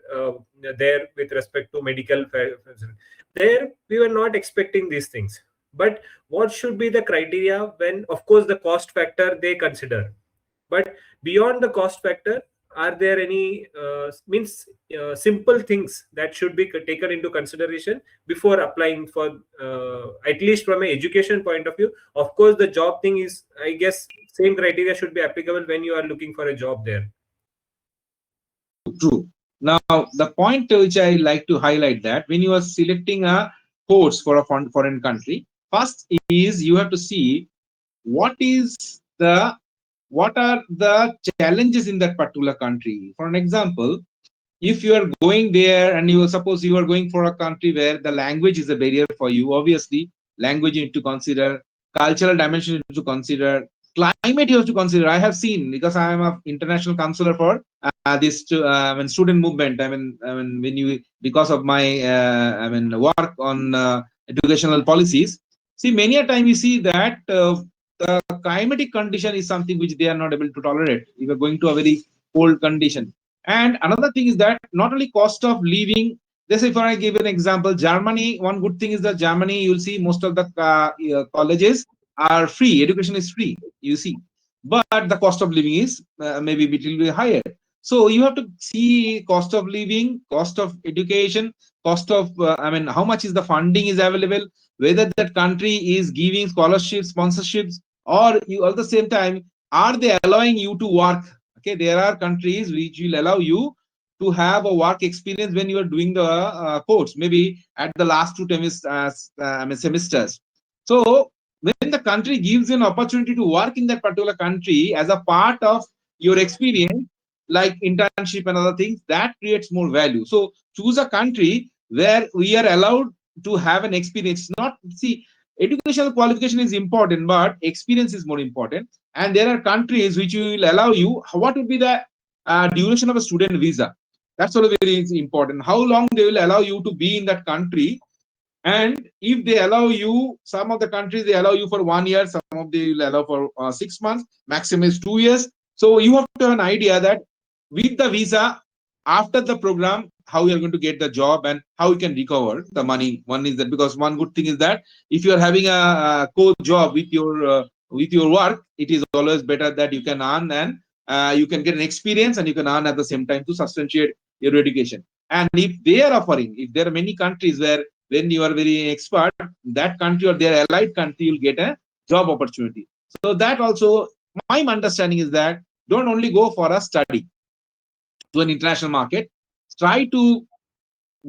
there with respect to medical there we were not expecting these things. But what should be the criteria? When, of course, the cost factor they consider, but beyond the cost factor, are there any simple things that should be taken into consideration before applying for at least from an education point of view? Of course, the job thing is, I guess, same criteria should be applicable when you are looking for a job there. True. Now, the point which I like to highlight, that when you are selecting a course for a foreign country, first is you have to see what are the challenges in that particular country. For an example, if you are going there and you suppose you are going for a country where the language is a barrier for you, obviously language you need to consider, cultural dimension you need to consider, climate you have to consider. I have seen, because I am an international counselor for this student movement. When you, because of my work on educational policies, see, many a time you see that the climatic condition is something which they are not able to tolerate. You are going to a very cold condition. And another thing is that not only cost of living. Let's say, if I give an example, Germany. One good thing is that Germany, you'll see most of the colleges are free. Education is free. You see, but the cost of living is maybe a little bit higher. So you have to see cost of living, cost of education, cost of how much is the funding is available, whether that country is giving scholarships, sponsorships, or you at the same time, are they allowing you to work? Okay, there are countries which will allow you to have a work experience when you are doing the course, maybe at the last two semesters. So when the country gives you an opportunity to work in that particular country as a part of your experience, like internship and other things, that creates more value. So choose a country where we are allowed to have an experience. Not, see, educational qualification is important, but experience is more important. And there are countries which will allow you, what would be the duration of a student visa? That's also very important. How long they will allow you to be in that country. And if they allow you, some of the countries they allow you for 1 year, some of they will allow for 6 months, maximum is 2 years. So you have to have an idea that with the visa, after the program, how you are going to get the job and how you can recover the money. One is that, because one good thing is that if you are having a co-job with your work, it is always better that you can earn, and you can get an experience and you can earn at the same time to substantiate your education. And if they are offering, if there are many countries where when you are very expert, that country or their allied country, you'll get a job opportunity. So that also, my understanding is that don't only go for a study to an international market, try to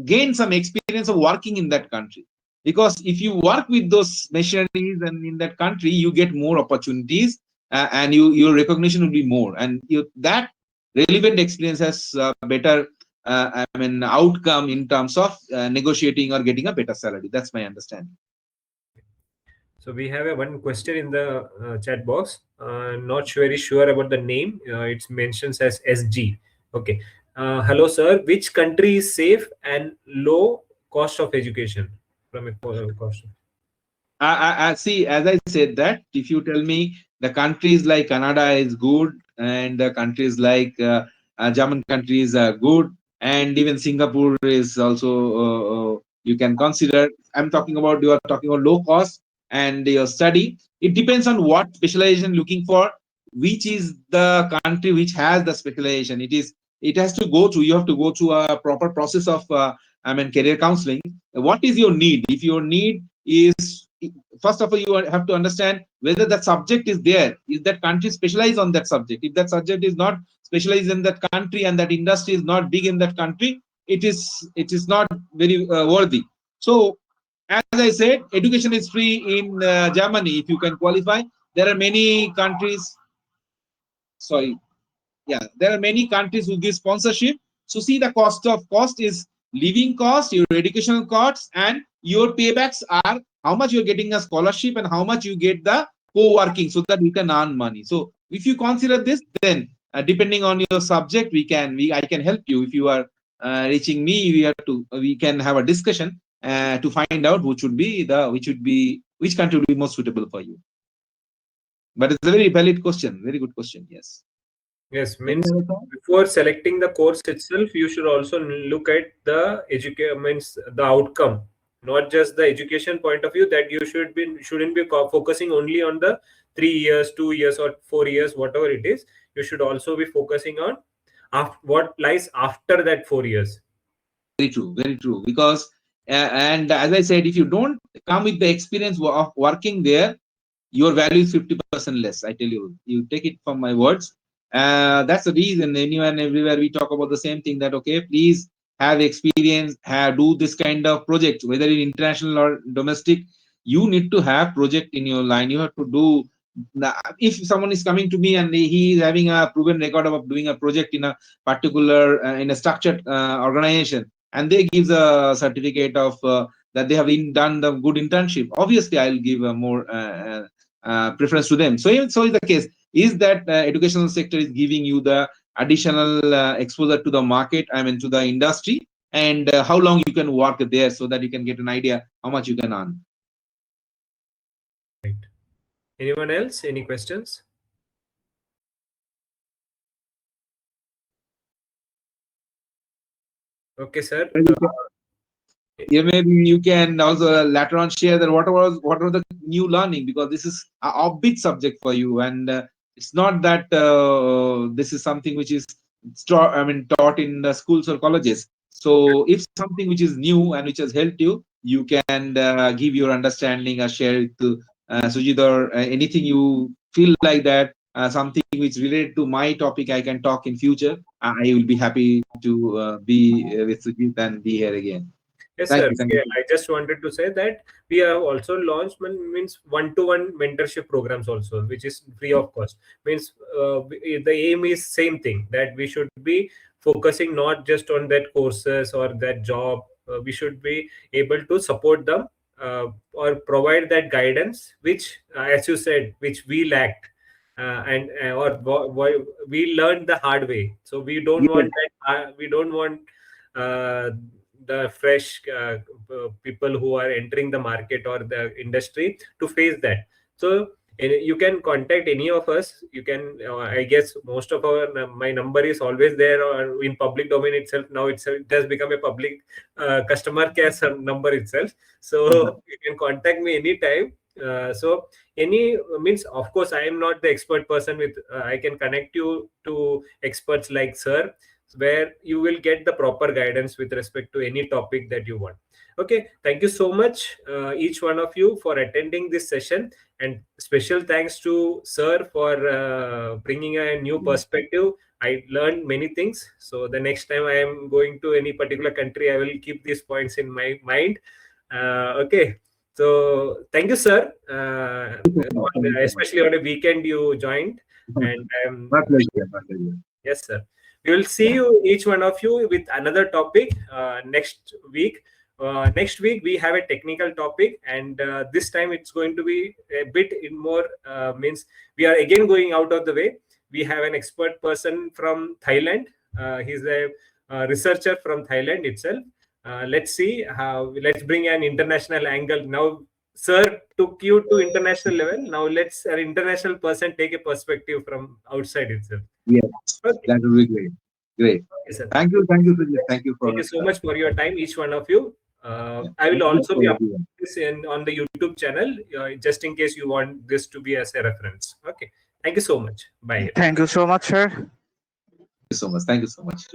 gain some experience of working in that country. Because if you work with those machineries and in that country, you get more opportunities, and your recognition will be more, and that relevant experience has better outcome in terms of negotiating or getting a better salary. That's my understanding. So we have one question in the chat box. Not very sure about the name. It mentions as SG. Okay. Hello, sir. Which country is safe and low cost of education from a cost? I see, as I said, that if you tell me The countries like Canada is good, and the countries like German countries are good, and even Singapore is also you can consider. I'm talking about, you are talking about low cost and your study. It depends on what specialization looking for, which is the country which has the specialization. It has to go through, you have to go through a proper process of career counseling. What is your need? If your need is, first of all, you have to understand whether that subject is there. Is that country specialized on that subject? If that subject is not specialized in that country and that industry is not big in that country, it is not very worthy. So as I said, education is free in Germany if you can qualify. There are many countries, sorry, yeah, there are many countries who give sponsorship. So see, the cost is living cost, your educational costs, and your paybacks are how much you're getting a scholarship and how much you get the co-working, so that you can earn money. So if you consider this, then depending on your subject, I can help you. If you are reaching me, we can have a discussion to find out which country would be most suitable for you. But it's a very valid question, very good question. Yes. Yes, means before selecting the course itself, you should also look at the the outcome, not just the education point of view. That you shouldn't be focusing only on the 3 years, 2 years, or 4 years, whatever it is. You should also be focusing on what lies after that 4 years. Very true, very true. Because and as I said, if you don't come with the experience of working there, your value is 50% less. I tell you, you take it from my words. That's the reason anywhere and everywhere we talk about the same thing, that okay, please have experience, do this kind of project, whether in international or domestic. You need to have project in your line. You have to do. If someone is coming to me and he is having a proven record of doing a project in a particular in a structured organization, and they give a certificate of that they have done the good internship, obviously I'll give a more preference to them. So is the case, is that educational sector is giving you the additional exposure to the market, to the industry, and how long you can work there, so that you can get an idea how much you can earn. Right. Anyone else? Any questions? Okay, sir. Yeah, maybe you can also later on share that what are the new learning, because this is a offbeat subject for you, and it's not that this is something which is taught in the schools or colleges. So if something which is new and which has helped you, you can give your understanding or share it to Sujit, or anything you feel like that something which related to my topic I can talk in future. I will be happy to be with Sujit and be here again. Yes, Thank sir. you. Thank Yeah, you. I just wanted to say that we have also launched means one-to-one mentorship programs also, which is free of cost. Means the aim is same thing, that we should be focusing not just on that courses or that job. We should be able to support them or provide that guidance, which, as you said, which we lacked. And we learned the hard way. So we don't Yes. want that. We don't want the fresh people who are entering the market or the industry to face that. So you can contact any of us. You can, I guess most of my number is always there or in public domain itself. Now it has become a public customer care number itself. So you can contact me anytime. So any means, of course, I am not the expert person with I can connect you to experts like sir, where you will get the proper guidance with respect to any topic that you want. Okay, thank you so much, each one of you, for attending this session, and special thanks to sir for bringing a new perspective. I learned many things, so the next time I am going to any particular country, I will keep these points in my mind. Okay, so thank you, sir. Especially on a weekend you joined, and My pleasure. My pleasure. yes, sir. We will see you, each one of you, with another topic next week. Next week we have a technical topic, and this time it's going to be a bit in more means we are again going out of the way. We have an expert person from Thailand. He's a researcher from Thailand itself. Let's see how. Let's bring an international angle now. sir took you to international level. Now let's an international person take a perspective from outside itself. Yes, Okay, that would be great. Great. okay, sir. Thank you, Sujit. Thank you for Thank you so much for your time, each one of you. yeah, I will thank you also for be everyone. uploading this on the YouTube channel, just in case you want this to be as a reference. Okay. Thank you so much. Bye. Thank you so much, sir. Thank you so much. Thank you so much.